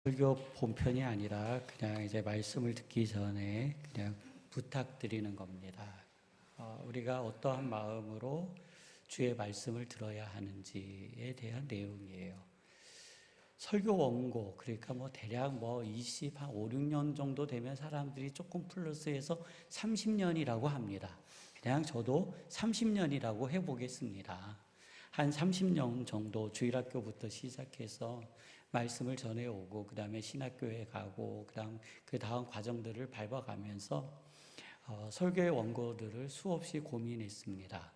설교 본편이 아니라 그냥 이제 말씀을 듣기 전에 그냥 부탁드리는 겁니다. 우리가 어떠한 마음으로 주의 말씀을 들어야 하는지에 대한 내용이에요. 설교 원고, 그러니까 대략 5, 6년 정도 되면 사람들이 조금 플러스해서 30년이라고 합니다. 그냥 저도 30년이라고 해보겠습니다. 한 30년 정도 주일학교부터 시작해서 말씀을 전해오고, 그 다음에 신학교에 가고, 그 다음 과정들을 밟아가면서 설교의 원고들을 수없이 고민했습니다.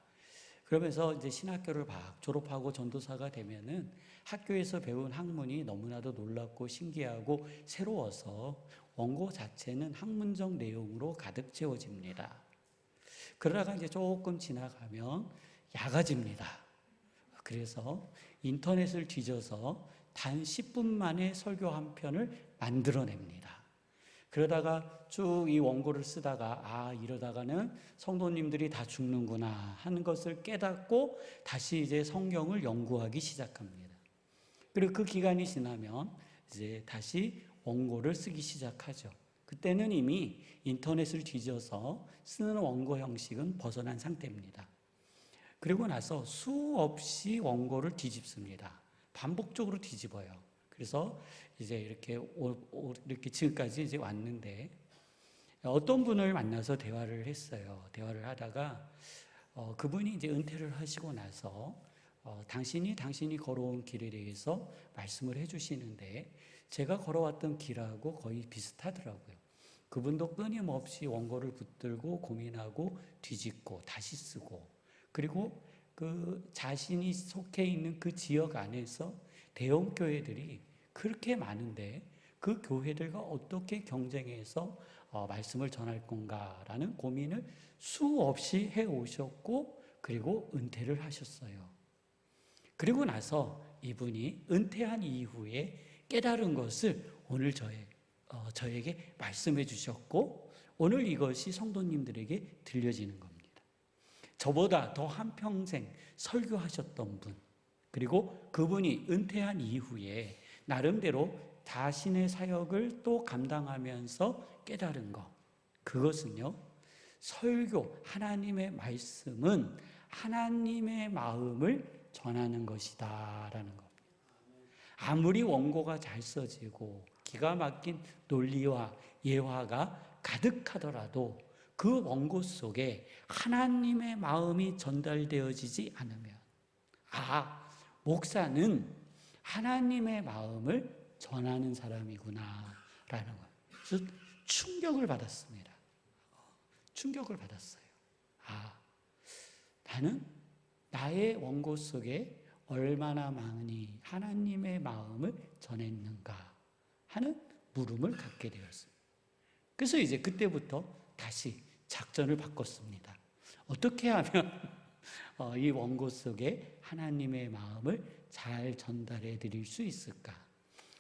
그러면서 이제 신학교를 졸업하고 전도사가 되면은 학교에서 배운 학문이 너무나도 놀랍고 신기하고 새로워서 원고 자체는 학문적 내용으로 가득 채워집니다. 그러다가 이제 조금 지나가면 야가집니다. 그래서 인터넷을 뒤져서 단 10분 만에 설교 한 편을 만들어냅니다. 그러다가 쭉 이 원고를 쓰다가 이러다가는 성도님들이 다 죽는구나 하는 것을 깨닫고 다시 이제 성경을 연구하기 시작합니다. 그리고 그 기간이 지나면 이제 다시 원고를 쓰기 시작하죠. 그때는 이미 인터넷을 뒤져서 쓰는 원고 형식은 벗어난 상태입니다. 그리고 나서 수없이 원고를 뒤집습니다. 반복적으로 뒤집어요. 그래서 이제 이렇게 지금까지 이제 왔는데, 어떤 분을 만나서 대화를 했어요. 대화를 하다가 그분이 이제 은퇴를 하시고 나서 당신이 걸어온 길에 대해서 말씀을 해주시는데, 제가 걸어왔던 길하고 거의 비슷하더라고요. 그분도 끊임없이 원고를 붙들고 고민하고 뒤집고 다시 쓰고, 그리고 그 자신이 속해 있는 그 지역 안에서 대형 교회들이 그렇게 많은데 그 교회들과 어떻게 경쟁해서 말씀을 전할 건가라는 고민을 수없이 해오셨고, 그리고 은퇴를 하셨어요. 그리고 나서 이분이 은퇴한 이후에 깨달은 것을 오늘 저에게 말씀해 주셨고, 오늘 이것이 성도님들에게 들려지는 겁니다. 저보다 더 한평생 설교하셨던 분, 그리고 그분이 은퇴한 이후에 나름대로 자신의 사역을 또 감당하면서 깨달은 것, 그것은요, 설교, 하나님의 말씀은 하나님의 마음을 전하는 것이다 라는 겁니다. 아무리 원고가 잘 써지고 기가 막힌 논리와 예화가 가득하더라도 그 원고 속에 하나님의 마음이 전달되어지지 않으면, 목사는 하나님의 마음을 전하는 사람이구나 라는 거예요. 그래서 충격을 받았습니다. 충격을 받았어요. 나는 나의 원고 속에 얼마나 많이 하나님의 마음을 전했는가 하는 물음을 갖게 되었습니다. 그래서 이제 그때부터 다시 작전을 바꿨습니다. 어떻게 하면 이 원고 속에 하나님의 마음을 잘 전달해 드릴 수 있을까?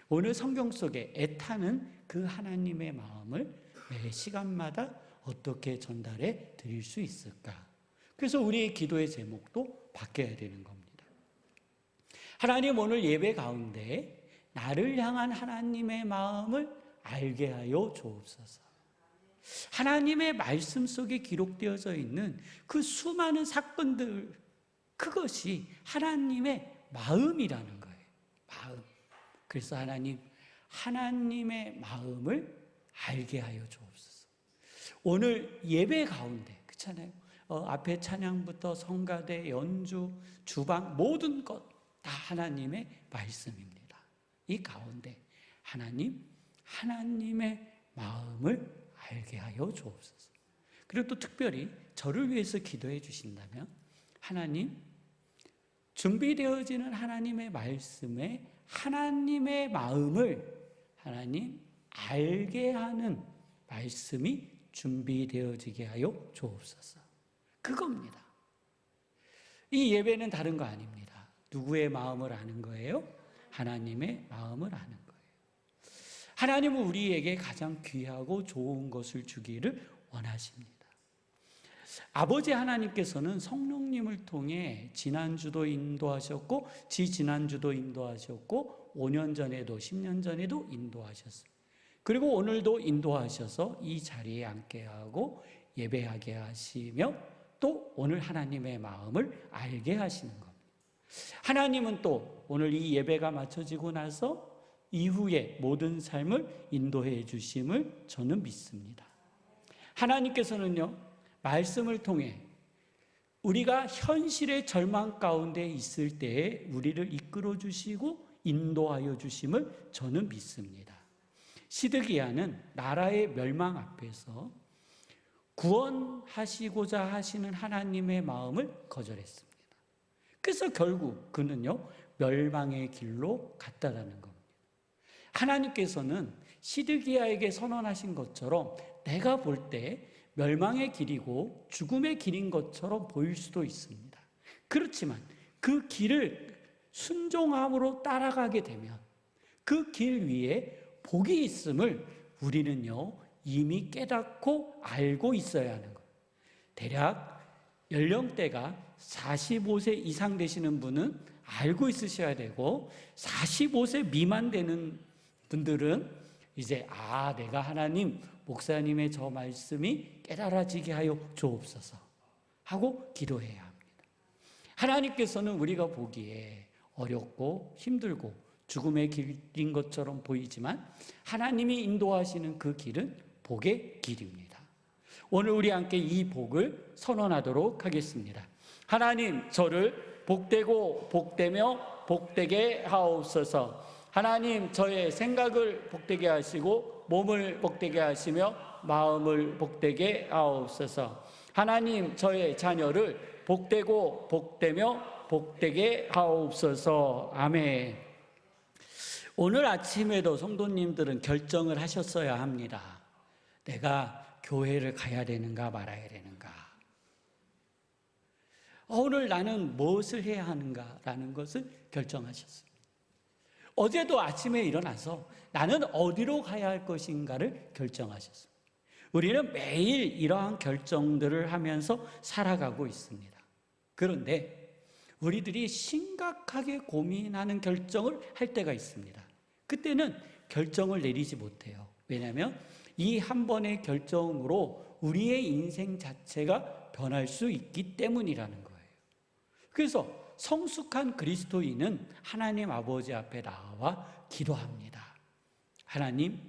오늘 성경 속에 애타는 그 하나님의 마음을 매 시간마다 어떻게 전달해 드릴 수 있을까? 그래서 우리의 기도의 제목도 바뀌어야 되는 겁니다. 하나님, 오늘 예배 가운데 나를 향한 하나님의 마음을 알게 하여 주옵소서. 하나님의 말씀 속에 기록되어져 있는 그 수많은 사건들, 그것이 하나님의 마음이라는 거예요. 마음. 그래서 하나님의 마음을 알게 하여 주옵소서. 오늘 예배 가운데, 그렇잖아요. 앞에 찬양부터 성가대, 연주, 주방, 모든 것 다 하나님의 말씀입니다. 이 가운데 하나님의 마음을 알게 하여 주옵소서. 그리고 또 특별히 저를 위해서 기도해 주신다면, 하나님, 준비되어지는 하나님의 말씀에 하나님의 마음을 알게 하는 말씀이 준비되어지게 하여 주옵소서. 그겁니다. 이 예배는 다른 거 아닙니다. 누구의 마음을 아는 거예요? 하나님의 마음을 아는 거예요. 하나님은 우리에게 가장 귀하고 좋은 것을 주기를 원하십니다. 아버지 하나님께서는 성령님을 통해 지난주도 인도하셨고 지지난주도 인도하셨고 5년 전에도 10년 전에도 인도하셨어요. 그리고 오늘도 인도하셔서 이 자리에 앉게 하고 예배하게 하시며 또 오늘 하나님의 마음을 알게 하시는 겁니다. 하나님은 또 오늘 이 예배가 마쳐지고 나서 이후에 모든 삶을 인도해 주심을 저는 믿습니다. 하나님께서는요, 말씀을 통해 우리가 현실의 절망 가운데 있을 때에 우리를 이끌어 주시고 인도하여 주심을 저는 믿습니다. 시드기야는 나라의 멸망 앞에서 구원하시고자 하시는 하나님의 마음을 거절했습니다. 그래서 결국 그는요, 멸망의 길로 갔다라는 겁니다. 하나님께서는 시드기야에게 선언하신 것처럼 내가 볼 때 멸망의 길이고 죽음의 길인 것처럼 보일 수도 있습니다. 그렇지만 그 길을 순종함으로 따라가게 되면 그 길 위에 복이 있음을 우리는요, 이미 깨닫고 알고 있어야 하는 거예요. 대략 연령대가 45세 이상 되시는 분은 알고 있으셔야 되고 45세 미만 되는 분들은 이제 내가 하나님 목사님의 저 말씀이 깨달아지게 하여 주옵소서 하고 기도해야 합니다. 하나님께서는 우리가 보기에 어렵고 힘들고 죽음의 길인 것처럼 보이지만 하나님이 인도하시는 그 길은 복의 길입니다. 오늘 우리 함께 이 복을 선언하도록 하겠습니다. 하나님, 저를 복되고 복되며 복되게 하옵소서. 하나님, 저의 생각을 복되게 하시고 몸을 복되게 하시며 마음을 복되게 하옵소서. 하나님, 저의 자녀를 복되고 복되며 복되게 하옵소서. 아멘. 오늘 아침에도 성도님들은 결정을 하셨어야 합니다. 내가 교회를 가야 되는가 말아야 되는가. 오늘 나는 무엇을 해야 하는가라는 것을 결정하셨습니다. 어제도 아침에 일어나서 나는 어디로 가야 할 것인가를 결정하셨습니다. 우리는 매일 이러한 결정들을 하면서 살아가고 있습니다. 그런데 우리들이 심각하게 고민하는 결정을 할 때가 있습니다. 그때는 결정을 내리지 못해요. 왜냐하면 이 한 번의 결정으로 우리의 인생 자체가 변할 수 있기 때문이라는 거예요. 그래서 성숙한 그리스도인은 하나님 아버지 앞에 나와 기도합니다. 하나님,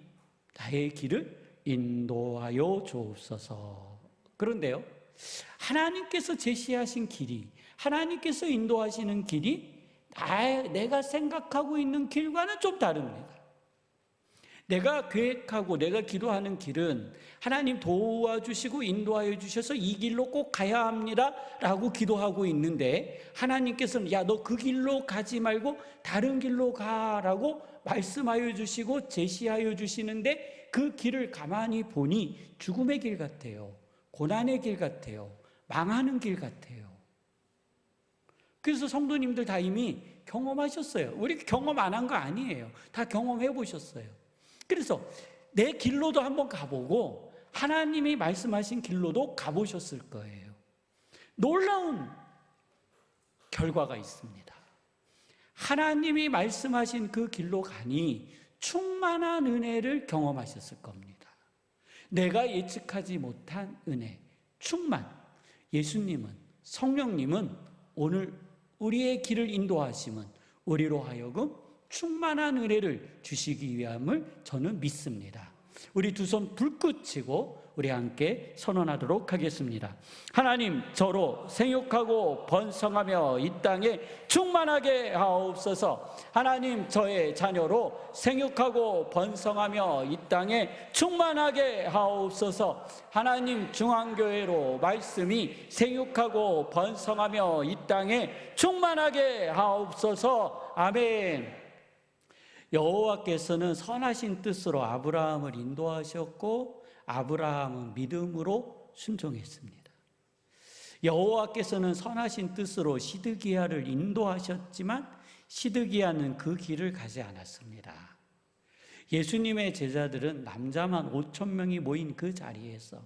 나의 길을 인도하여 주옵소서. 그런데요, 하나님께서 제시하신 길이, 하나님께서 인도하시는 길이 내가 생각하고 있는 길과는 좀 다릅니다. 내가 계획하고 내가 기도하는 길은 하나님 도와주시고 인도하여 주셔서 이 길로 꼭 가야 합니다 라고 기도하고 있는데, 하나님께서는 야, 너 그 길로 가지 말고 다른 길로 가라고 말씀하여 주시고 제시하여 주시는데, 그 길을 가만히 보니 죽음의 길 같아요. 고난의 길 같아요. 망하는 길 같아요. 그래서 성도님들 다 이미 경험하셨어요. 우리 경험 안 한 거 아니에요. 다 경험해 보셨어요. 그래서 내 길로도 한번 가보고 하나님이 말씀하신 길로도 가보셨을 거예요. 놀라운 결과가 있습니다. 하나님이 말씀하신 그 길로 가니 충만한 은혜를 경험하셨을 겁니다. 내가 예측하지 못한 은혜, 충만. 예수님은, 성령님은 오늘 우리의 길을 인도하심은 우리로 하여금 충만한 은혜를 주시기 위함을 저는 믿습니다. 우리 두 손 불끈 치고 우리 함께 선언하도록 하겠습니다. 하나님, 저로 생육하고 번성하며 이 땅에 충만하게 하옵소서. 하나님, 저의 자녀로 생육하고 번성하며 이 땅에 충만하게 하옵소서. 하나님, 중앙교회로 말씀이 생육하고 번성하며 이 땅에 충만하게 하옵소서. 아멘. 여호와께서는 선하신 뜻으로 아브라함을 인도하셨고 아브라함은 믿음으로 순종했습니다. 여호와께서는 선하신 뜻으로 시드기야를 인도하셨지만 시드기야는 그 길을 가지 않았습니다. 예수님의 제자들은 남자만 5,000명이 모인 그 자리에서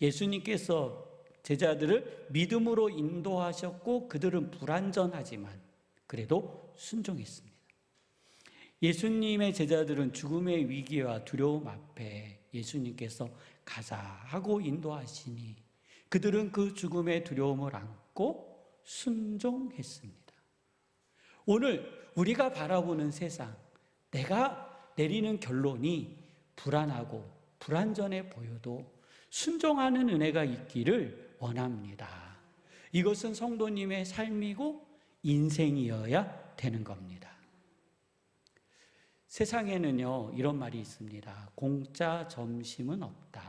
예수님께서 제자들을 믿음으로 인도하셨고 그들은 불완전하지만 그래도 순종했습니다. 예수님의 제자들은 죽음의 위기와 두려움 앞에 예수님께서 가자 하고 인도하시니 그들은 그 죽음의 두려움을 안고 순종했습니다. 오늘 우리가 바라보는 세상, 내가 내리는 결론이 불안하고 불완전해 보여도 순종하는 은혜가 있기를 원합니다. 이것은 성도님의 삶이고 인생이어야 되는 겁니다. 세상에는요, 이런 말이 있습니다. 공짜 점심은 없다.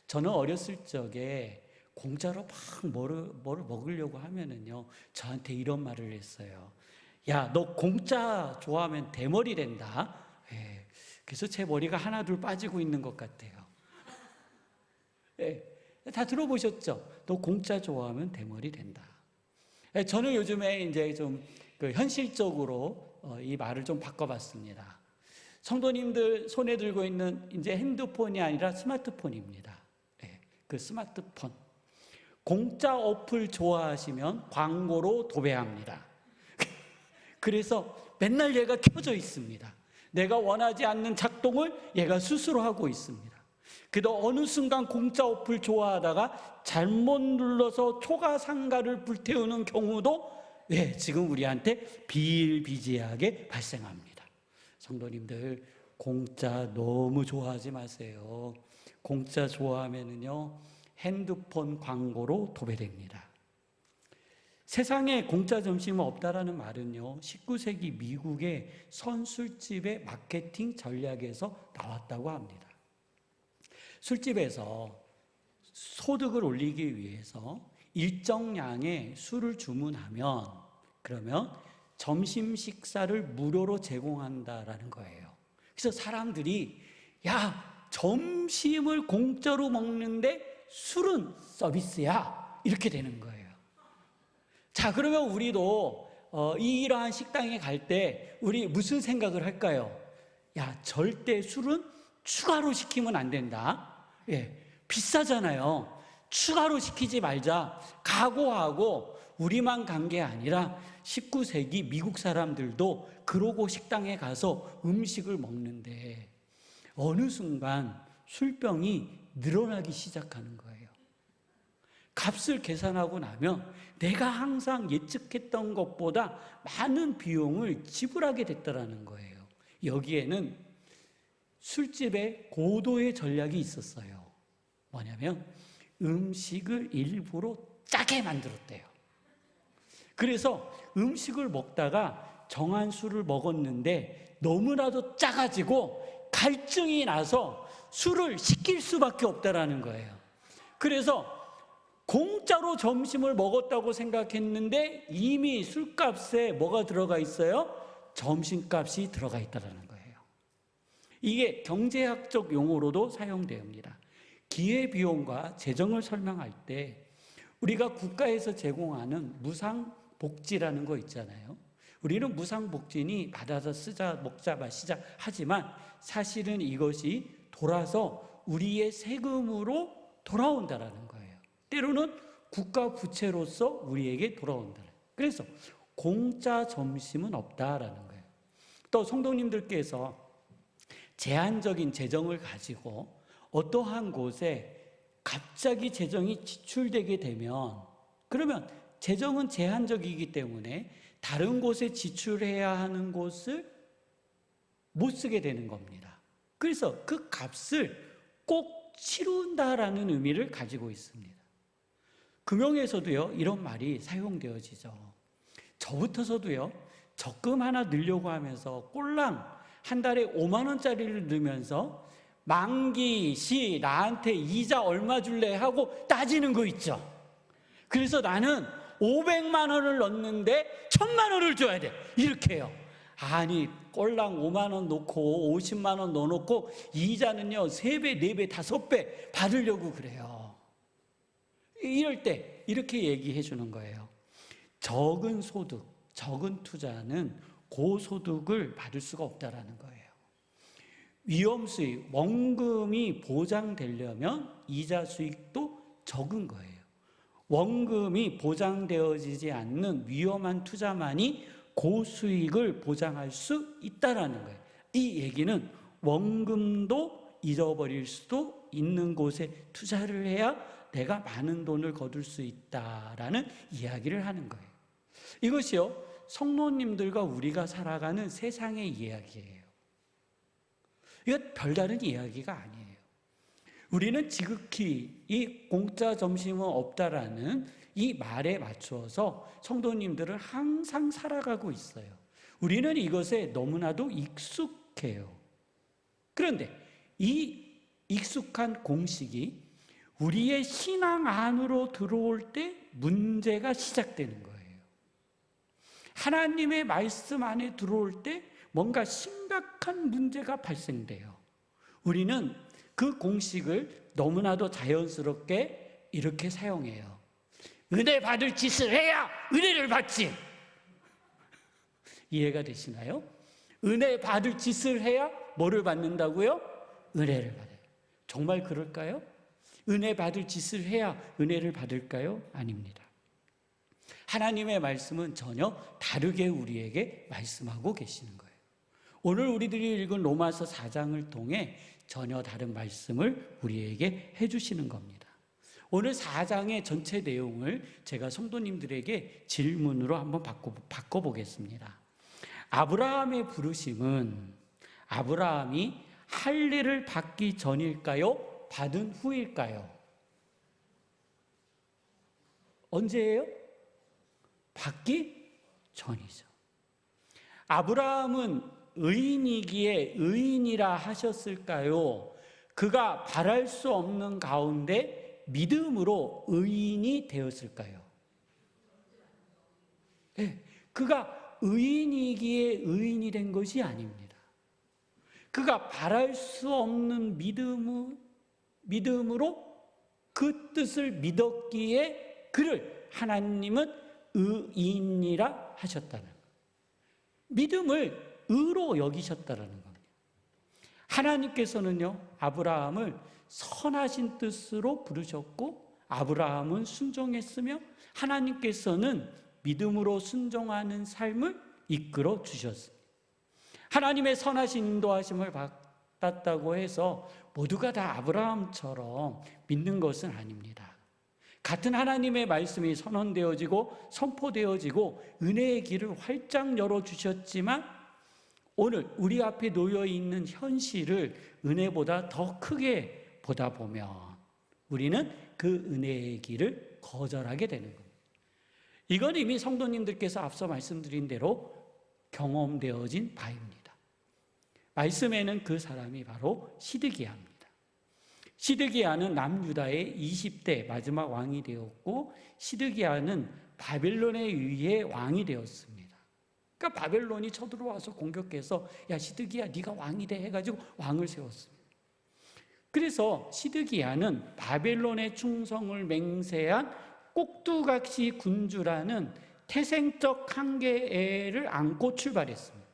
저는 어렸을 적에 공짜로 막 뭐를 먹으려고 하면은요, 저한테 이런 말을 했어요. 야, 너 공짜 좋아하면 대머리 된다. 예, 그래서 제 머리가 하나 둘 빠지고 있는 것 같아요. 예, 다 들어보셨죠? 너 공짜 좋아하면 대머리 된다. 예, 저는 요즘에 이제 좀 현실적으로 이 말을 좀 바꿔봤습니다. 성도님들 손에 들고 있는 이제 핸드폰이 아니라 스마트폰입니다. 예, 그 스마트폰. 공짜 어플 좋아하시면 광고로 도배합니다. 그래서 맨날 얘가 켜져 있습니다. 내가 원하지 않는 작동을 얘가 스스로 하고 있습니다. 그래도 어느 순간 공짜 어플 좋아하다가 잘못 눌러서 초과 상가를 불태우는 경우도 지금 우리한테 비일비재하게 발생합니다. 성도님들, 공짜 너무 좋아하지 마세요. 공짜 좋아하면은요, 핸드폰 광고로 도배됩니다. 세상에 공짜 점심은 없다라는 말은요, 19세기 미국의 선술집의 마케팅 전략에서 나왔다고 합니다. 술집에서 소득을 올리기 위해서 일정량의 술을 주문하면 그러면 점심 식사를 무료로 제공한다라는 거예요. 그래서 사람들이 야, 점심을 공짜로 먹는데 술은 서비스야, 이렇게 되는 거예요. 자, 그러면 우리도 이러한 식당에 갈 때 우리 무슨 생각을 할까요? 야, 절대 술은 추가로 시키면 안 된다. 비싸잖아요. 추가로 시키지 말자. 각오하고 우리만 간 게 아니라 19세기 미국 사람들도 그러고 식당에 가서 음식을 먹는데 어느 순간 술병이 늘어나기 시작하는 거예요. 값을 계산하고 나면 내가 항상 예측했던 것보다 많은 비용을 지불하게 됐다는 거예요. 여기에는 술집에 고도의 전략이 있었어요. 뭐냐면 음식을 일부러 짜게 만들었대요. 그래서 음식을 먹다가 정한 술을 먹었는데 너무나도 짜가지고 갈증이 나서 술을 시킬 수밖에 없다라는 거예요. 그래서 공짜로 점심을 먹었다고 생각했는데 이미 술값에 뭐가 들어가 있어요? 점심값이 들어가 있다는 거예요. 이게 경제학적 용어로도 사용됩니다. 기회비용과 재정을 설명할 때 우리가 국가에서 제공하는 무상복지라는 거 있잖아요. 우리는 무상복지니 받아서 쓰자, 먹자, 마시자 하지만 사실은 이것이 돌아서 우리의 세금으로 돌아온다라는 거예요. 때로는 국가 부채로서 우리에게 돌아온다. 그래서 공짜 점심은 없다라는 거예요. 또 성도님들께서 제한적인 재정을 가지고 어떠한 곳에 갑자기 재정이 지출되게 되면 그러면 재정은 제한적이기 때문에 다른 곳에 지출해야 하는 곳을 못 쓰게 되는 겁니다. 그래서 그 값을 꼭 치른다라는 의미를 가지고 있습니다. 금융에서도요, 이런 말이 사용되어지죠. 저부터서도요, 적금 하나 넣으려고 하면서 꼴랑 한 달에 5만 원짜리를 넣으면서 만기 시 나한테 이자 얼마 줄래 하고 따지는 거 있죠. 그래서 나는 500만 원을 넣는데 1000만 원을 줘야 돼. 이렇게 해요. 아니, 꼴랑 5만 원 놓고 50만 원 넣어놓고 이자는요 3배, 4배, 5배 받으려고 그래요. 이럴 때 이렇게 얘기해 주는 거예요. 적은 소득, 적은 투자는 고소득을 받을 수가 없다라는 거예요. 위험 수익, 원금이 보장되려면 이자 수익도 적은 거예요. 원금이 보장되어지지 않는 위험한 투자만이 고수익을 보장할 수 있다라는 거예요. 이 얘기는 원금도 잃어버릴 수도 있는 곳에 투자를 해야 내가 많은 돈을 거둘 수 있다라는 이야기를 하는 거예요. 이것이요, 성도님들과 우리가 살아가는 세상의 이야기예요. 이거 별다른 이야기가 아니에요. 우리는 지극히 이 공짜 점심은 없다라는 이 말에 맞추어서 성도님들은 항상 살아가고 있어요. 우리는 이것에 너무나도 익숙해요. 그런데 이 익숙한 공식이 우리의 신앙 안으로 들어올 때 문제가 시작되는 거예요. 하나님의 말씀 안에 들어올 때 뭔가 심각한 문제가 발생돼요. 우리는 그 공식을 너무나도 자연스럽게 이렇게 사용해요. 은혜 받을 짓을 해야 은혜를 받지. 이해가 되시나요? 은혜 받을 짓을 해야 뭐를 받는다고요? 은혜를 받아요. 정말 그럴까요? 은혜 받을 짓을 해야 은혜를 받을까요? 아닙니다. 하나님의 말씀은 전혀 다르게 우리에게 말씀하고 계시는 거예요. 오늘 우리들이 읽은 로마서 4장을 통해 전혀 다른 말씀을 우리에게 해주시는 겁니다. 오늘 4장의 전체 내용을 제가 성도님들에게 질문으로 한번 바꿔보겠습니다. 아브라함의 부르심은 아브라함이 할 일을 받기 전일까요? 받은 후일까요? 언제예요? 받기 전이죠. 아브라함은 의인이기에 의인이라 하셨을까요? 그가 바랄 수 없는 가운데 믿음으로 의인이 되었을까요? 네, 그가 의인이기에 의인이 된 것이 아닙니다. 그가 바랄 수 없는 믿음으로 그 뜻을 믿었기에 그를 하나님은 의인이라 하셨다는 거예요. 믿음을 의로 여기셨다는 겁니다. 하나님께서는요, 아브라함을 선하신 뜻으로 부르셨고 아브라함은 순종했으며 하나님께서는 믿음으로 순종하는 삶을 이끌어 주셨습니다. 하나님의 선하신 인도하심을 받았다고 해서 모두가 다 아브라함처럼 믿는 것은 아닙니다. 같은 하나님의 말씀이 선언되어지고 선포되어지고 은혜의 길을 활짝 열어주셨지만 오늘 우리 앞에 놓여있는 현실을 은혜보다 더 크게 보다 보면 우리는 그 은혜의 길을 거절하게 되는 겁니다. 이건 이미 성도님들께서 앞서 말씀드린 대로 경험되어진 바입니다. 말씀에는 그 사람이 바로 시드기야입니다. 시드기야는 남유다의 20대 마지막 왕이 되었고 시드기야는 바벨론에 의해 왕이 되었습니다. 그러니까 바벨론이 쳐들어와서 공격해서 야 시드기야 네가 왕이 돼 해가지고 왕을 세웠습니다. 그래서 시드기야는 바벨론의 충성을 맹세한 꼭두각시 군주라는 태생적 한계를 안고 출발했습니다.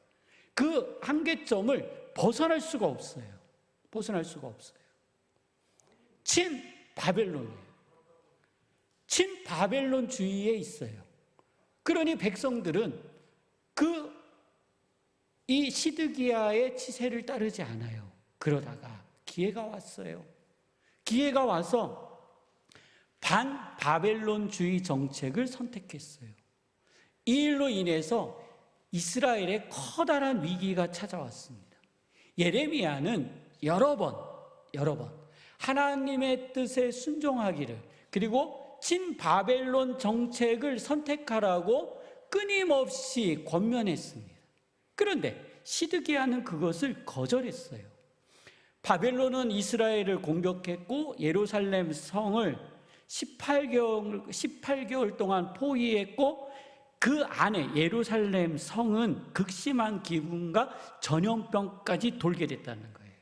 그 한계점을 벗어날 수가 없어요. 벗어날 수가 없어요. 친바벨론이에요. 친바벨론주의에 있어요. 그러니 백성들은 이 시드기야의 치세를 따르지 않아요. 그러다가 기회가 왔어요. 기회가 와서 반바벨론주의 정책을 선택했어요. 이 일로 인해서 이스라엘에 커다란 위기가 찾아왔습니다. 예레미야는 여러 번 하나님의 뜻에 순종하기를 그리고 친바벨론 정책을 선택하라고 끊임없이 권면했습니다. 그런데 시드기야는 그것을 거절했어요. 바벨론은 이스라엘을 공격했고 예루살렘 성을 18개월 동안 포위했고 그 안에 예루살렘 성은 극심한 기근과 전염병까지 돌게 됐다는 거예요.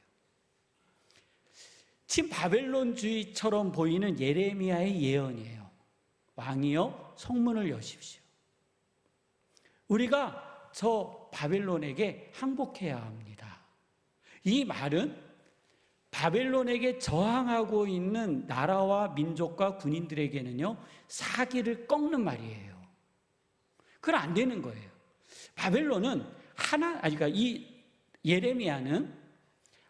친바벨론주의처럼 보이는 예레미야의 예언이에요. 왕이여 성문을 여십시오. 우리가 저 바벨론에게 항복해야 합니다. 이 말은 바벨론에게 저항하고 있는 나라와 민족과 군인들에게는요 사기를 꺾는 말이에요. 그건 안 되는 거예요. 바벨론은 그러니까 이 예레미야는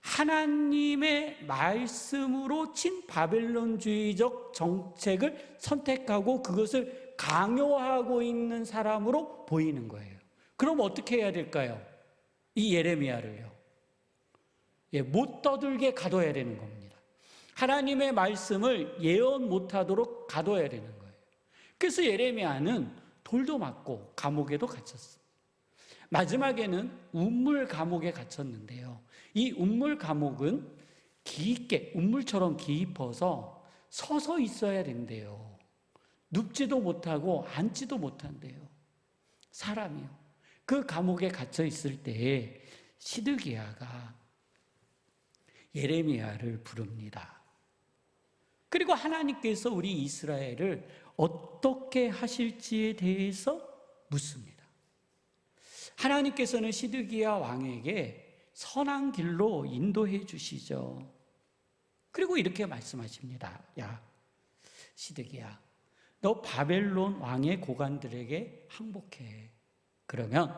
하나님의 말씀으로 친바벨론주의적 정책을 선택하고 그것을 강요하고 있는 사람으로 보이는 거예요. 그럼 어떻게 해야 될까요? 이 예레미야를요, 못 떠들게 가둬야 되는 겁니다. 하나님의 말씀을 예언 못하도록 가둬야 되는 거예요. 그래서 예레미야는 돌도 맞고 감옥에도 갇혔어요. 마지막에는 운물 감옥에 갇혔는데요, 이 운물 감옥은 깊게, 운물처럼 깊어서 서서 있어야 된대요. 눕지도 못하고 앉지도 못한대요. 사람이요. 그 감옥에 갇혀 있을 때에 시드기야가 예레미야를 부릅니다. 그리고 하나님께서 우리 이스라엘을 어떻게 하실지에 대해서 묻습니다. 하나님께서는 시드기야 왕에게 선한 길로 인도해 주시죠. 그리고 이렇게 말씀하십니다. 야, 시드기야, 너 바벨론 왕의 고관들에게 항복해. 그러면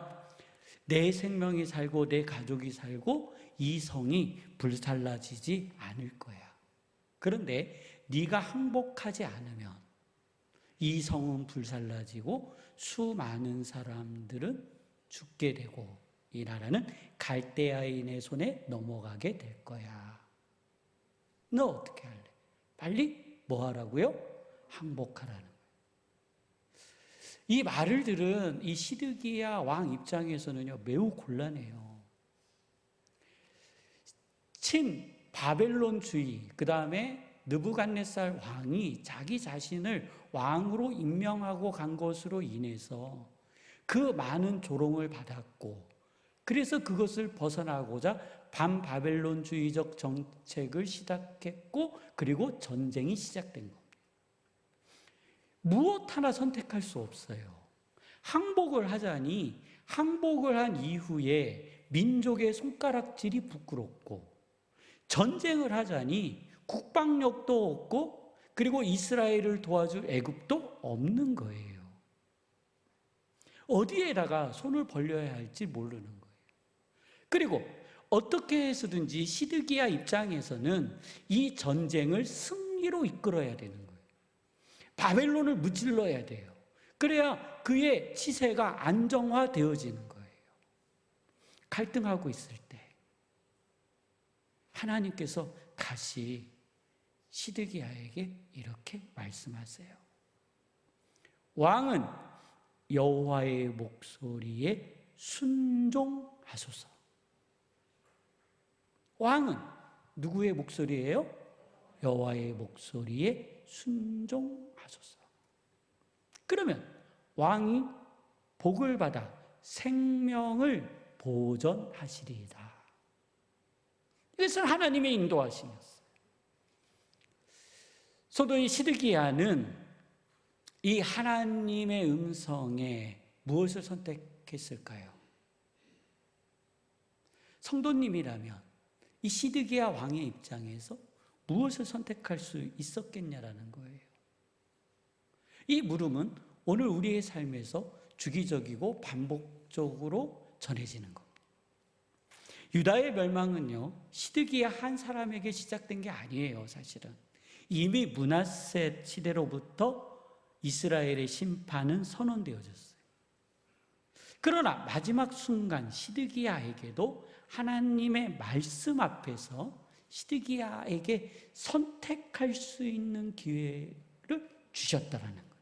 내 생명이 살고 내 가족이 살고 이 성이 불살라지지 않을 거야. 그런데 네가 항복하지 않으면 이 성은 불살라지고 수많은 사람들은 죽게 되고 이 나라는 갈대아인의 손에 넘어가게 될 거야. 너 어떻게 할래? 빨리 뭐 하라고요? 항복하라는 거예요. 이 말을 들은 이 시드기야 왕 입장에서는요, 매우 곤란해요. 친 바벨론주의, 그 다음에 느부갓네살 왕이 자기 자신을 왕으로 임명하고 간 것으로 인해서 그 많은 조롱을 받았고, 그래서 그것을 벗어나고자 반바벨론주의적 정책을 시작했고, 그리고 전쟁이 시작된 겁니다. 무엇 하나 선택할 수 없어요. 항복을 하자니 항복을 한 이후에 민족의 손가락질이 부끄럽고, 전쟁을 하자니 국방력도 없고, 그리고 이스라엘을 도와줄 애굽도 없는 거예요. 어디에다가 손을 벌려야 할지 모르는 거예요. 그리고 어떻게 해서든지 시드기야 입장에서는 이 전쟁을 승리로 이끌어야 되는 거예요. 바벨론을 무찔러야 돼요. 그래야 그의 치세가 안정화되어지는 거예요. 갈등하고 있을 때 하나님께서 다시 시드기야에게 이렇게 말씀하세요. 왕은 여호와의 목소리에 순종하소서. 왕은 누구의 목소리예요? 여호와의 목소리에 순종하소서. 그러면 왕이 복을 받아 생명을 보전하시리이다. 이것은 하나님의 인도하심이었어요. 소돔의 시드기야는 이 하나님의 음성에 무엇을 선택했을까요? 성도님이라면 이 시드기야 왕의 입장에서 무엇을 선택할 수 있었겠냐라는 거예요. 이 물음은 오늘 우리의 삶에서 주기적이고 반복적으로 전해지는 겁니다. 유다의 멸망은요, 시드기야 한 사람에게 시작된 게 아니에요. 사실은 이미 므낫세 시대로부터 이스라엘의 심판은 선언되어졌어요. 그러나 마지막 순간 시드기야에게도 하나님의 말씀 앞에서 시드기야에게 선택할 수 있는 기회를 주셨다라는 거예요.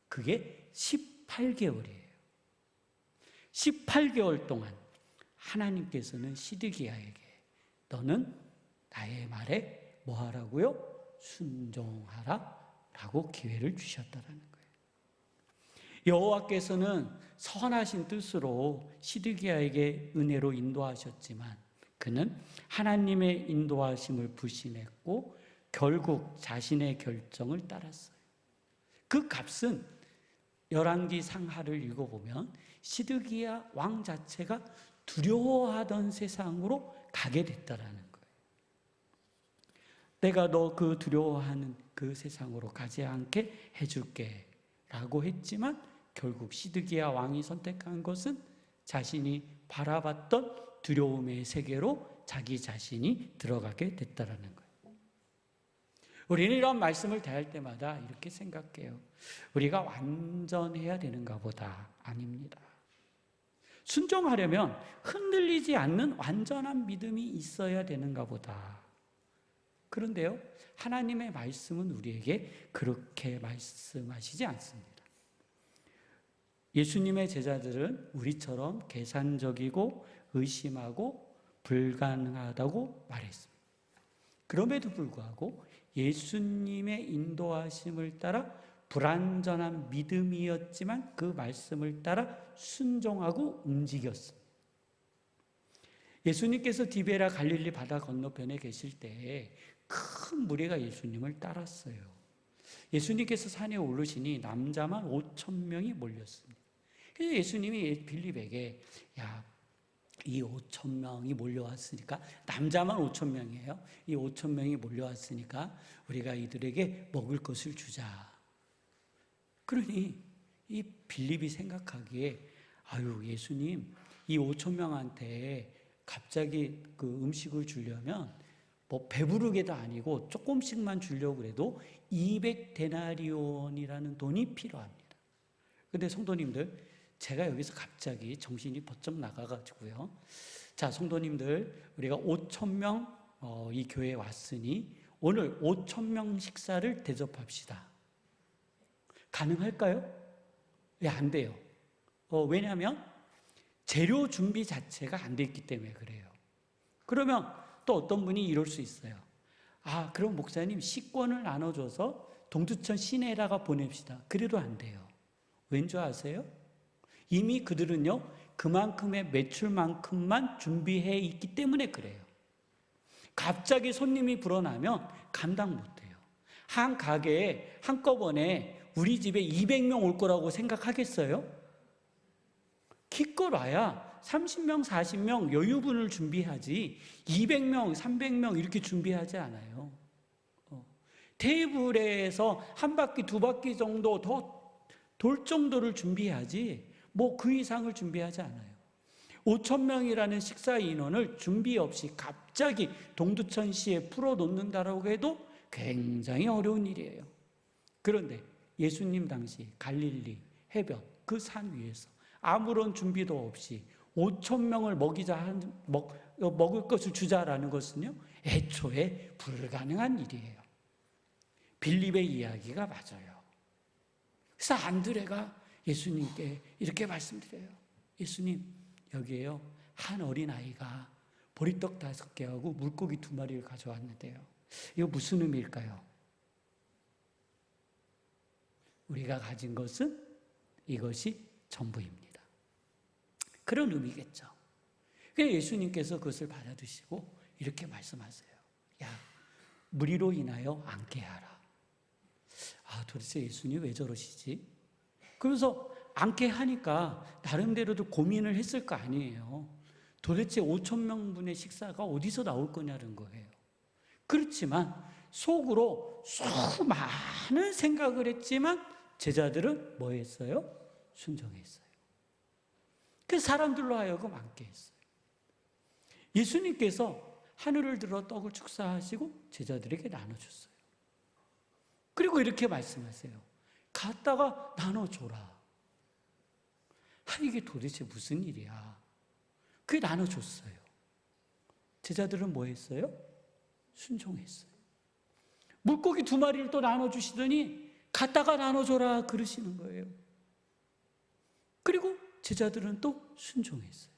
그게 18개월이에요. 18개월 동안 하나님께서는 시드기야에게 너는 나의 말에 뭐 하라고요? 순종하라 라고 기회를 주셨다라는 거예요. 여호와께서는 선하신 뜻으로 시드기야에게 은혜로 인도하셨지만 그는 하나님의 인도하심을 불신했고 결국 자신의 결정을 따랐어요. 그 값은 열왕기 상하를 읽어보면 시드기야 왕 자체가 두려워하던 세상으로 가게 됐다라는 거예요. 내가 너 그 두려워하는 그 세상으로 가지 않게 해줄게 라고 했지만 결국 시드기야 왕이 선택한 것은 자신이 바라봤던 두려움의 세계로 자기 자신이 들어가게 됐다라는 거예요. 우리는 이런 말씀을 대할 때마다 이렇게 생각해요. 우리가 완전해야 되는가 보다. 아닙니다. 순종하려면 흔들리지 않는 완전한 믿음이 있어야 되는가 보다. 그런데요, 하나님의 말씀은 우리에게 그렇게 말씀하시지 않습니다. 예수님의 제자들은 우리처럼 계산적이고 의심하고 불가능하다고 말했습니다. 그럼에도 불구하고 예수님의 인도하심을 따라 불완전한 믿음이었지만 그 말씀을 따라 순종하고 움직였습니다. 예수님께서 디베라 갈릴리 바다 건너편에 계실 때 큰 무리가 예수님을 따랐어요. 예수님께서 산에 오르시니 남자만 5,000명이 몰렸습니다. 그래서 예수님이 빌립에게 이 5,000명이 몰려왔으니까, 남자만 5,000명이에요. 이 5,000명이 몰려왔으니까 우리가 이들에게 먹을 것을 주자. 그러니 이 빌립이 생각하기에 예수님, 이 5,000명한테 갑자기 그 음식을 주려면 배부르게도 아니고 조금씩만 주려고 그래도 200데나리온이라는 돈이 필요합니다. 근데 성도님들, 제가 여기서 갑자기 정신이 번쩍 나가가지고요. 자, 성도님들, 우리가 5,000명 이 교회에 왔으니 오늘 5,000명 식사를 대접합시다. 가능할까요? 왜 안 돼요? 왜냐하면 재료 준비 자체가 안 됐기 때문에 그래요. 그러면 또 어떤 분이 이럴 수 있어요. 그럼 목사님 식권을 나눠줘서 동두천 시내에다가 보냅시다. 그래도 안 돼요. 왠지 아세요? 이미 그들은요, 그만큼의 매출만큼만 준비해 있기 때문에 그래요. 갑자기 손님이 불어나면 감당 못해요. 한 가게에 한꺼번에 우리 집에 200명 올 거라고 생각하겠어요? 기껏 와야 30명, 40명 여유분을 준비하지 200명, 300명 이렇게 준비하지 않아요. 테이블에서 한 바퀴, 두 바퀴 정도 더 돌 정도를 준비하지 그 이상을 준비하지 않아요. 5,000명이라는 식사 인원을 준비 없이 갑자기 동두천시에 풀어놓는다라고 해도 굉장히 어려운 일이에요. 그런데 예수님 당시 갈릴리 해변 그 산 위에서 아무런 준비도 없이 5,000명을 먹을 것을 주자라는 것은요, 애초에 불가능한 일이에요. 빌립의 이야기가 맞아요. 그래서 안드레가 예수님께 이렇게 말씀드려요. 예수님, 여기에요, 한 어린아이가 보리떡 5개하고 물고기 2마리를 가져왔는데요. 이거 무슨 의미일까요? 우리가 가진 것은 이것이 전부입니다. 그런 의미겠죠. 그래서 예수님께서 그것을 받아드시고 이렇게 말씀하세요. 무리로 인하여 앉게 하라. 도대체 예수님 왜 저러시지? 그래서 앉게 하니까 나름대로도 고민을 했을 거 아니에요. 도대체 5,000명분의 식사가 어디서 나올 거냐는 거예요. 그렇지만 속으로 수많은 생각을 했지만 제자들은 뭐 했어요? 순종했어요. 그 사람들로 하여금 앉게 했어요. 예수님께서 하늘을 들어 떡을 축사하시고 제자들에게 나눠줬어요. 그리고 이렇게 말씀하세요. 갖다가 나눠줘라. 이게 도대체 무슨 일이야? 그게 나눠줬어요. 제자들은 뭐 했어요? 순종했어요. 물고기 2마리를 또 나눠주시더니 갖다가 나눠줘라 그러시는 거예요. 그리고 제자들은 또 순종했어요.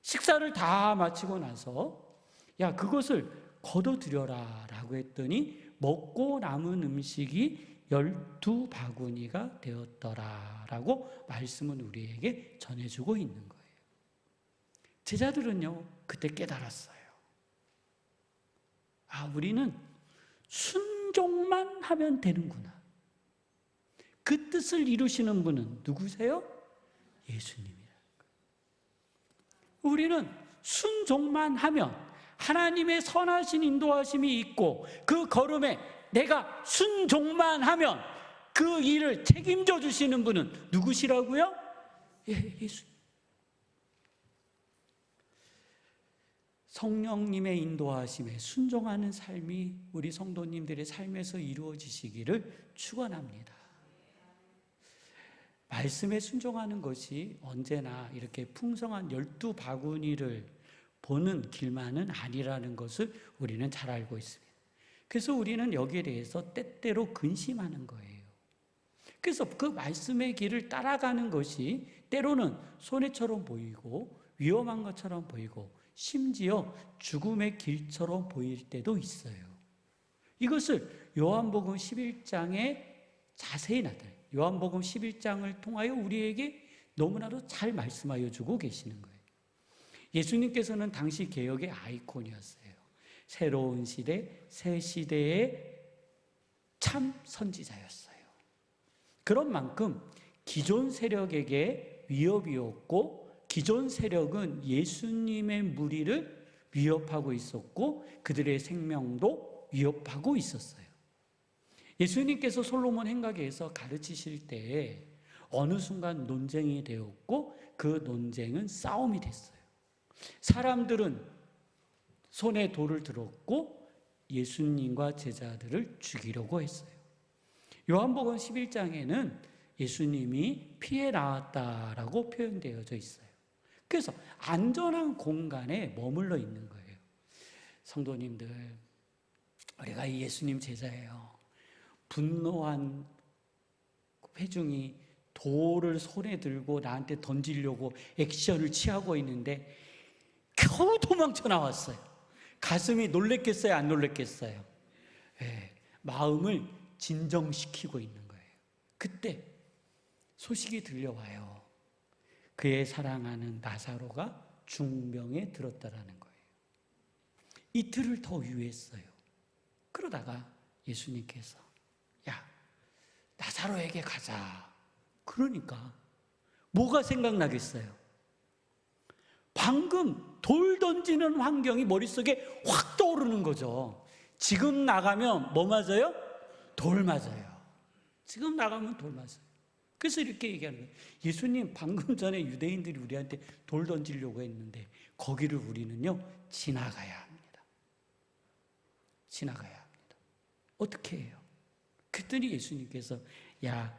식사를 다 마치고 나서 그것을 거둬들여라 라고 했더니 먹고 남은 음식이 12바구니가 되었더라라고 말씀은 우리에게 전해주고 있는 거예요. 제자들은요, 그때 깨달았어요. 우리는 순종만 하면 되는구나. 그 뜻을 이루시는 분은 누구세요? 예수님이라는 거예요. 우리는 순종만 하면 하나님의 선하신 인도하심이 있고 그 걸음에 내가 순종만 하면 그 일을 책임져 주시는 분은 누구시라고요? 예수님. 성령님의 인도하심에 순종하는 삶이 우리 성도님들의 삶에서 이루어지시기를 축원합니다. 말씀에 순종하는 것이 언제나 이렇게 풍성한 12바구니를 보는 길만은 아니라는 것을 우리는 잘 알고 있습니다. 그래서 우리는 여기에 대해서 때때로 근심하는 거예요. 그래서 그 말씀의 길을 따라가는 것이 때로는 손해처럼 보이고 위험한 것처럼 보이고 심지어 죽음의 길처럼 보일 때도 있어요. 이것을 요한복음 11장에 자세히 나타내요. 요한복음 11장을 통하여 우리에게 너무나도 잘 말씀하여 주고 계시는 거예요. 예수님께서는 당시 개혁의 아이콘이었어요. 새로운 시대, 새 시대의 참 선지자였어요. 그런 만큼 기존 세력에게 위협이었고 기존 세력은 예수님의 무리를 위협하고 있었고 그들의 생명도 위협하고 있었어요. 예수님께서 솔로몬 행각에서 가르치실 때에 어느 순간 논쟁이 되었고 그 논쟁은 싸움이 됐어요. 사람들은 손에 돌을 들었고 예수님과 제자들을 죽이려고 했어요. 요한복음 11장에는 예수님이 피해 나왔다라고 표현되어져 있어요. 그래서 안전한 공간에 머물러 있는 거예요. 성도님들, 우리가 예수님 제자예요. 분노한 회중이 돌을 손에 들고 나한테 던지려고 액션을 취하고 있는데 겨우 도망쳐 나왔어요. 가슴이 놀랬겠어요? 안 놀랬겠어요? 네, 마음을 진정시키고 있는 거예요. 그때 소식이 들려와요. 그의 사랑하는 나사로가 중병에 들었다라는 거예요. 이틀을 더 유했어요. 그러다가 예수님께서 야, 나사로에게 가자. 그러니까 뭐가 생각나겠어요? 방금 돌 던지는 환경이 머릿속에 확 떠오르는 거죠. 지금 나가면 뭐 맞아요? 돌 맞아요. 지금 나가면 돌 맞아요. 그래서 이렇게 얘기하는 거예요. 예수님, 방금 전에 유대인들이 우리한테 돌 던지려고 했는데 거기를 우리는요 지나가야 합니다. 지나가야 합니다. 어떻게 해요? 그랬더니 예수님께서 야,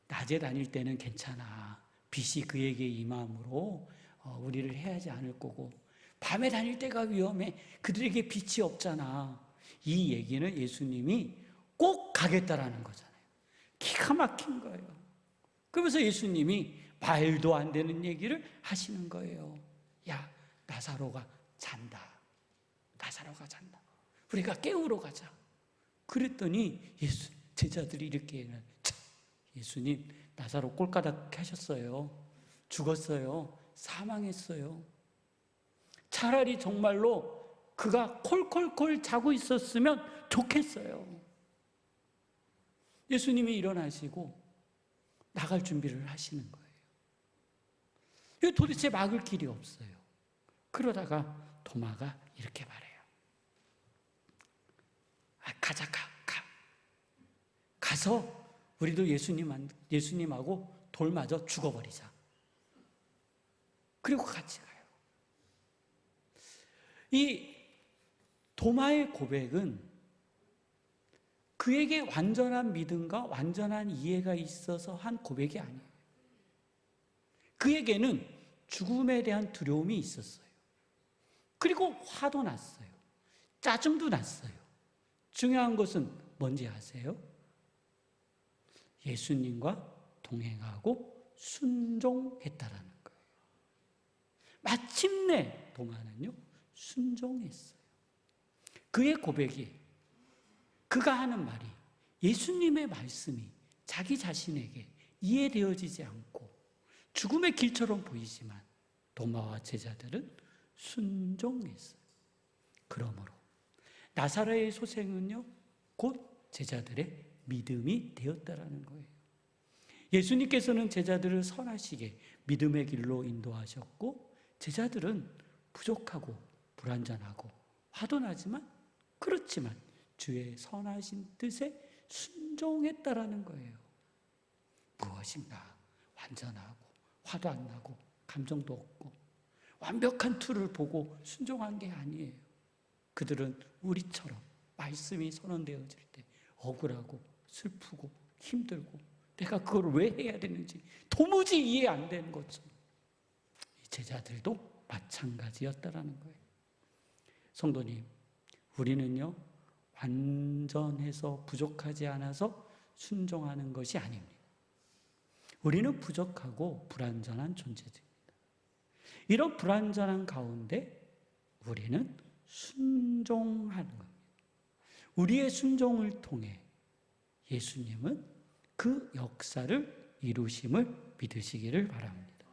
낮에 다닐 때는 괜찮아. 빛이 그에게 임함으로 우리를 해하지 않을 거고 밤에 다닐 때가 위험해. 그들에게 빛이 없잖아. 이 얘기는 예수님이 꼭 가겠다라는 거잖아요. 기가 막힌 거예요. 그러면서 예수님이 말도 안 되는 얘기를 하시는 거예요. 야, 나사로가 잔다. 나사로가 잔다. 우리가 깨우러 가자. 그랬더니 제자들이 이렇게 얘기해요. 예수님, 나사로 꼴가닥 하셨어요. 죽었어요. 사망했어요. 차라리 정말로 그가 콜콜콜 자고 있었으면 좋겠어요. 예수님이 일어나시고 나갈 준비를 하시는 거예요. 도대체 막을 길이 없어요. 그러다가 도마가 이렇게 말해요. 가자, 가. 가서 우리도 예수님하고 돌마저 죽어버리자. 그리고 같이 가요. 이 도마의 고백은 그에게 완전한 믿음과 완전한 이해가 있어서 한 고백이 아니에요. 그에게는 죽음에 대한 두려움이 있었어요. 그리고 화도 났어요. 짜증도 났어요. 중요한 것은 뭔지 아세요? 예수님과 동행하고 순종했다라는 거예요. 마침내 도마는요, 순종했어요. 그의 고백이, 그가 하는 말이, 예수님의 말씀이 자기 자신에게 이해되어지지 않고 죽음의 길처럼 보이지만 도마와 제자들은 순종했어요. 그러므로 나사로의 소생은요, 곧 제자들의 믿음이 되었다라는 거예요. 예수님께서는 제자들을 선하시게 믿음의 길로 인도하셨고 제자들은 부족하고 불완전하고 화도 나지만 그렇지만 주의 선하신 뜻에 순종했다라는 거예요. 무엇인가 완전하고 화도 안 나고 감정도 없고 완벽한 툴을 보고 순종한 게 아니에요. 그들은 우리처럼 말씀이 선언되어질 때 억울하고 슬프고 힘들고 내가 그걸 왜 해야 되는지 도무지 이해 안 되는 것처럼 이 제자들도 마찬가지였다라는 거예요. 성도님, 우리는요 완전해서 부족하지 않아서 순종하는 것이 아닙니다. 우리는 부족하고 불완전한 존재들입니다. 이런 불완전한 가운데 우리는 순종하는 겁니다. 우리의 순종을 통해 예수님은 그 역사를 이루심을 믿으시기를 바랍니다.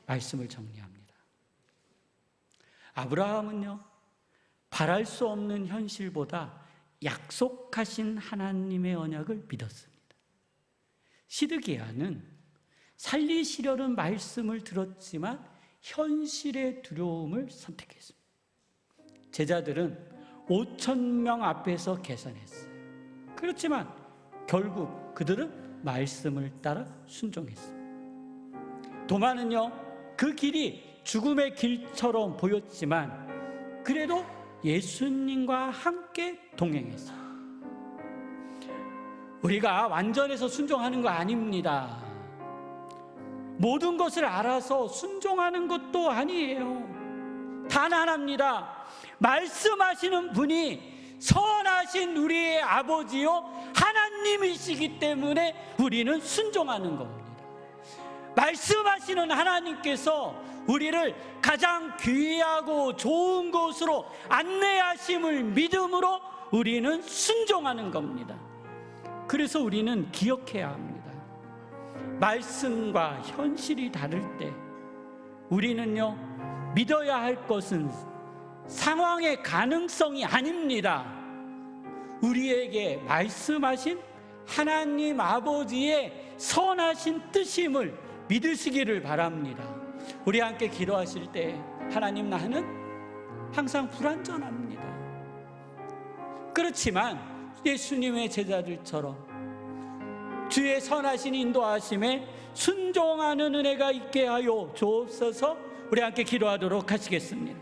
말씀을 정리합니다. 아브라함은요, 바랄 수 없는 현실보다 약속하신 하나님의 언약을 믿었습니다. 시드기야는 살리시려는 말씀을 들었지만 현실의 두려움을 선택했습니다. 제자들은 5,000명 앞에서 계산했어요. 그렇지만 결국 그들은 말씀을 따라 순종했습니다. 도마는요, 그 길이 죽음의 길처럼 보였지만 그래도 예수님과 함께 동행했어요. 우리가 완전해서 순종하는 거 아닙니다. 모든 것을 알아서 순종하는 것도 아니에요. 단 하나입니다. 말씀하시는 분이 선하신 우리의 아버지요 하나님이시기 때문에 우리는 순종하는 겁니다. 말씀하시는 하나님께서 우리를 가장 귀하고 좋은 곳으로 안내하심을 믿음으로 우리는 순종하는 겁니다. 그래서 우리는 기억해야 합니다. 말씀과 현실이 다를 때 우리는요 믿어야 할 것은 상황의 가능성이 아닙니다. 우리에게 말씀하신 하나님 아버지의 선하신 뜻임을 믿으시기를 바랍니다. 우리 함께 기도하실 때 하나님, 나는 항상 불완전합니다. 그렇지만 예수님의 제자들처럼 주의 선하신 인도하심에 순종하는 은혜가 있게 하여 주옵소서. 우리 함께 기도하도록 하시겠습니다.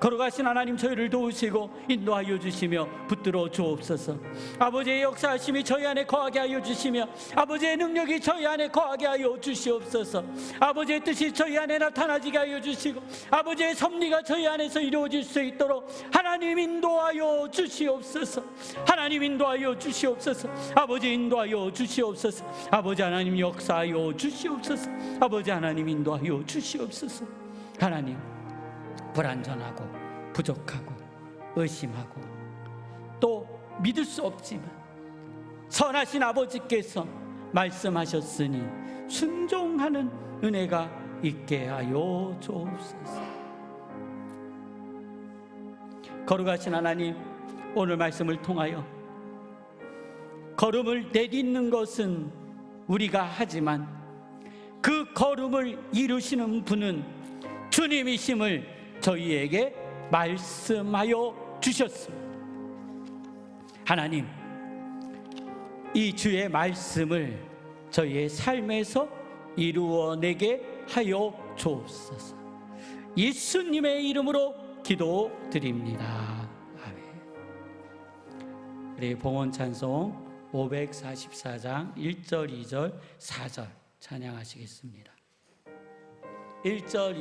걸어가신 하나님, 저희를 도우시고 인도하여 주시며 붙들어 주옵소서. 아버지의 역사하심이 저희 안에 거하게 하여 주시며 아버지의 능력이 저희 안에 거하게 하여 주시옵소서. 아버지의 뜻이 저희 안에 나타나지게 하여 주시고 아버지의 섭리가 저희 안에서 이루어질 수 있도록 하나님 인도하여 주시옵소서. 하나님 인도하여 주시옵소서. 아버지 인도하여 주시옵소서. 아버지 하나님 역사하여 주시옵소서. 아버지 하나님 인도하여 주시옵소서. 하나님, 불완전하고 부족하고 의심하고 또 믿을 수 없지만 선하신 아버지께서 말씀하셨으니 순종하는 은혜가 있게 하여 주옵소서. 거룩하신 하나님, 오늘 말씀을 통하여 걸음을 내딛는 것은 우리가 하지만 그 걸음을 이루시는 분은 주님이심을 저희에게 말씀하여 주셨습니다. 하나님, 이 주의 말씀을 저희의 삶에서 이루어내게 하여 주옵소서. 예수님의 이름으로 기도드립니다. 아멘. 우리 봉헌 찬송 544장 1절, 2절, 4절 찬양하시겠습니다. 1절